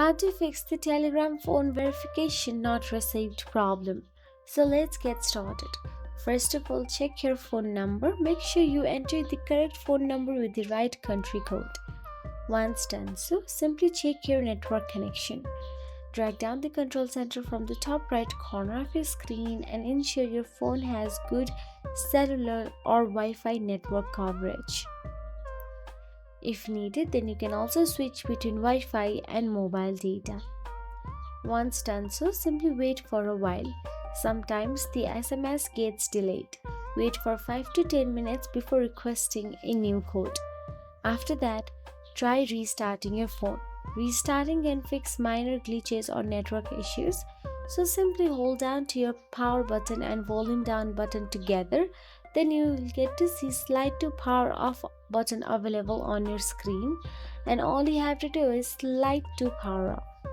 How to fix the Telegram phone verification not received problem. So let's get started. First of all, check your phone number. Make sure you enter the correct phone number with the right country code. Once done so, simply check your network connection. Drag down the control center from the top right corner of your screen and ensure your phone has good cellular or Wi-Fi network coverage. If needed, then you can also switch between Wi-Fi and mobile data. Once done so, simply wait for a while. Sometimes the SMS gets delayed. Wait for 5 to 10 minutes before requesting a new code. After that, try restarting your phone. Restarting can fix minor glitches or network issues. So simply hold down to your power button and volume down button together. Then you will get to see slide to power off button available on your screen, and all you have to do is slide to power off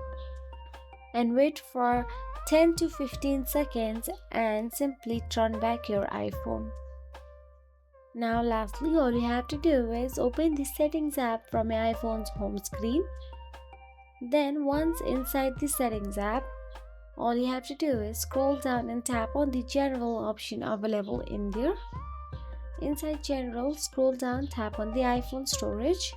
and wait for 10 to 15 seconds and simply turn back your iPhone. Now lastly, all you have to do is open the settings app from your iPhone's home screen. Then once inside the settings app, all you have to do is scroll down and tap on the general option available in there. Inside general, scroll down, tap on the iPhone storage.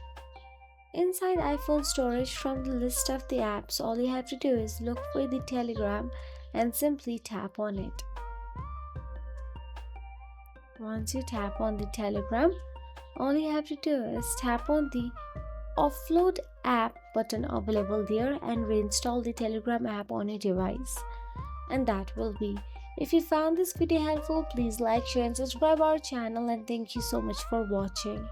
Inside iPhone storage, from the list of the apps, all you have to do is look for the Telegram and simply tap on it. Once you tap on the Telegram, all you have to do is tap on the offload app button available there and reinstall the Telegram app on your device. And that will be. If you found this video helpful, please like, share and subscribe our channel, and thank you so much for watching.